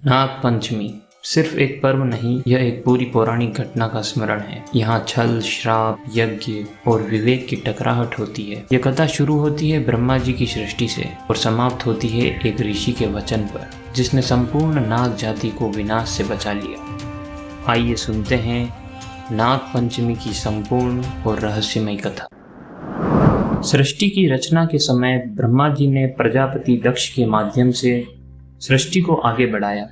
नाग पंचमी सिर्फ एक पर्व नहीं, यह एक पूरी पौराणिक घटना का स्मरण है। यहाँ छल, श्राप, यज्ञ और विवेक की टकराहट होती है। यह कथा शुरू होती है ब्रह्मा जी की सृष्टि से और समाप्त होती है एक ऋषि के वचन पर, जिसने संपूर्ण नाग जाति को विनाश से बचा लिया। आइए सुनते हैं नाग पंचमी की संपूर्ण और रहस्यमय कथा। सृष्टि की रचना के समय ब्रह्मा जी ने प्रजापति दक्ष के माध्यम से सृष्टि को आगे बढ़ाया।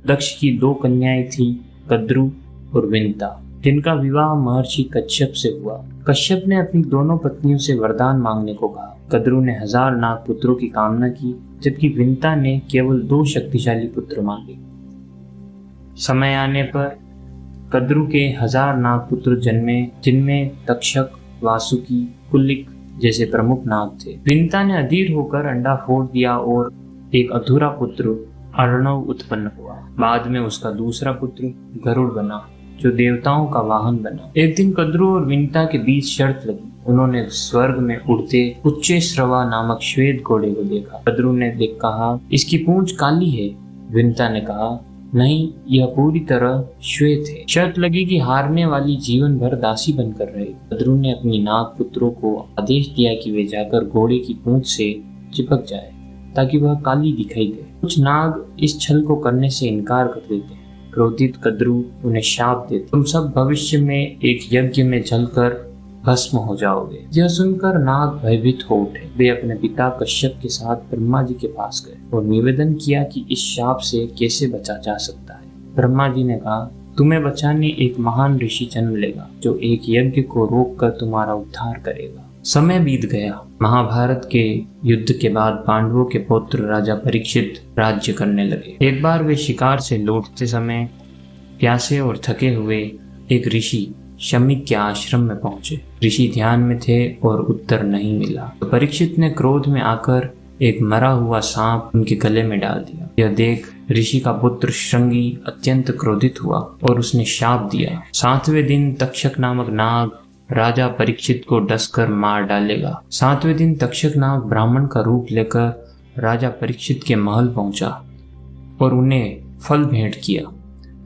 दक्ष की 2 कन्याएं थीं, कद्रु और विंता, जिनका विवाह महर्षि कश्यप से हुआ। कश्यप ने अपनी दोनों पत्नियों से वरदान मांगने को कहा। कद्रु ने 1000 नाग पुत्रों की कामना की, जबकि विंता ने केवल 2 शक्तिशाली पुत्र मांगे। समय आने पर कद्रु के 1000 नाग पुत्र जन्मे, जिनमें तक्षक, वासुकी, कुलिक जैसे प्रमुख नाग थे। विंता ने अधीर होकर अंडा फोड़ दिया और एक अधूरा पुत्र अर्णव उत्पन्न हुआ। बाद में उसका दूसरा पुत्र गरुड़ बना, जो देवताओं का वाहन बना। एक दिन कद्रु और विंता के बीच शर्त लगी। उन्होंने स्वर्ग में उड़ते उच्चैश्रवा नामक श्वेत घोड़े को देखा। कद्रु ने कहा, इसकी पूंछ काली है। विंता ने कहा, नहीं, यह पूरी तरह श्वेत है। शर्त लगी कि हारने वाली जीवन भर दासी बनकर रहे। कद्रु ने अपनी नाग पुत्रों को आदेश दिया कि वे जाकर घोड़े की पूंछ से चिपक जाए, ताकि वह काली दिखाई दे। कुछ नाग इस छल को करने से इनकार कर देते हैं। क्रोधित कद्रु उन्हें शाप देते, तुम सब भविष्य में एक यज्ञ में जलकर भस्म हो जाओगे। यह सुनकर नाग भयभीत हो उठे। वे अपने पिता कश्यप के साथ ब्रह्मा जी के पास गए और निवेदन किया कि इस शाप से कैसे बचा जा सकता है। ब्रह्मा जी ने कहा, तुम्हें बचाने एक महान ऋषि जन्म लेगा, जो एक यज्ञ को रोककर तुम्हारा उद्धार करेगा। समय बीत गया। महाभारत के युद्ध के बाद पांडवों के पुत्र राजा परीक्षित राज्य करने लगे। एक बार वे शिकार से लौटते समय प्यासे और थके हुए एक ऋषि शमीक के आश्रम में पहुंचे। ऋषि ध्यान में थे और उत्तर नहीं मिला। तो परीक्षित ने क्रोध में आकर एक मरा हुआ सांप उनके गले में डाल दिया। यह देख ऋषि का पुत्र श्रृंगी अत्यंत क्रोधित हुआ और उसने शाप दिया, 7वें दिन तक्षक नामक नाग राजा परीक्षित को डसकर मार डालेगा। 7वें दिन तक्षक नाग ब्राह्मण का रूप लेकर राजा परीक्षित के महल पहुंचा और उन्हें फल भेंट किया।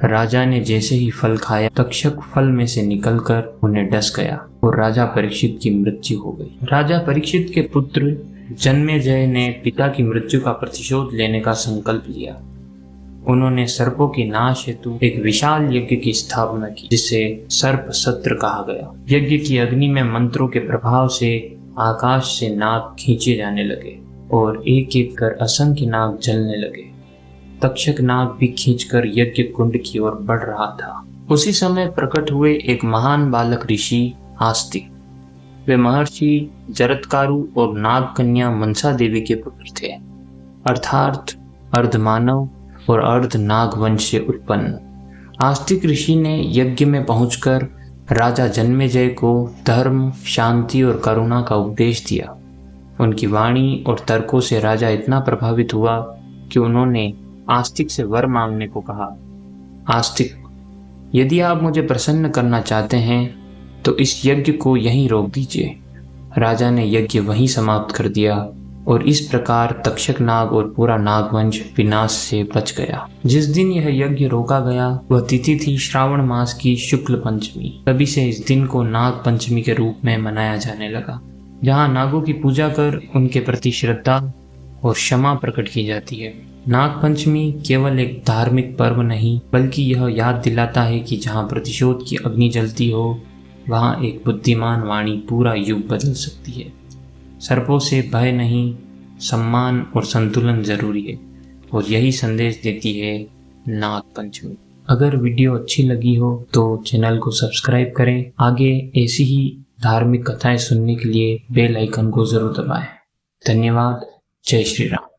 राजा ने जैसे ही फल खाया, तक्षक फल में से निकलकर उन्हें डस गया और राजा परीक्षित की मृत्यु हो गई। राजा परीक्षित के पुत्र जन्मेजय ने पिता की मृत्यु का प्रतिशोध लेने का संकल्प लिया। उन्होंने सर्पों के नाश हेतु एक विशाल यज्ञ की स्थापना की, जिसे सर्प सत्र कहा गया। यज्ञ की अग्नि में मंत्रों के प्रभाव से आकाश से नाग खींचे जाने लगे और एक एक कर असंख्य नाग जलने लगे। तक्षक नाग भी खींचकर यज्ञ कुंड की ओर बढ़ रहा था। उसी समय प्रकट हुए एक महान बालक ऋषि आस्तिक। वे महर्षि जरत्कारु और नाग कन्या मनसा देवी के पुत्र थे, अर्थात अर्धमानव और अर्ध नाग वंश से उत्पन्न। आस्तिक ऋषि ने यज्ञ में पहुंचकर राजा जन्मेजय को धर्म, शांति और करुणा का उपदेश दिया। उनकी वाणी और तर्कों से राजा इतना प्रभावित हुआ कि उन्होंने आस्तिक से वर मांगने को कहा। आस्तिक, यदि आप मुझे प्रसन्न करना चाहते हैं तो इस यज्ञ को यहीं रोक दीजिए। राजा ने यज्ञ वहीं समाप्त कर दिया और इस प्रकार तक्षक नाग और पूरा नागवंश विनाश से बच गया। जिस दिन यह यज्ञ रोका गया वह तिथि थी श्रावण मास की शुक्ल पंचमी। तभी से इस दिन को नाग पंचमी के रूप में मनाया जाने लगा, जहाँ नागों की पूजा कर उनके प्रति श्रद्धा और क्षमा प्रकट की जाती है। नाग पंचमी केवल एक धार्मिक पर्व नहीं, बल्कि यह याद दिलाता है कि जहाँ प्रतिशोध की अग्नि जलती हो, वहाँ एक बुद्धिमान वाणी पूरा युग बदल सकती है। सर्पों से भय नहीं, सम्मान और संतुलन जरूरी है, और यही संदेश देती है नाग पंचमी। अगर वीडियो अच्छी लगी हो तो चैनल को सब्सक्राइब करें। आगे ऐसी ही धार्मिक कथाएं सुनने के लिए बेल आइकन को जरूर दबाएं। धन्यवाद। जय श्री राम।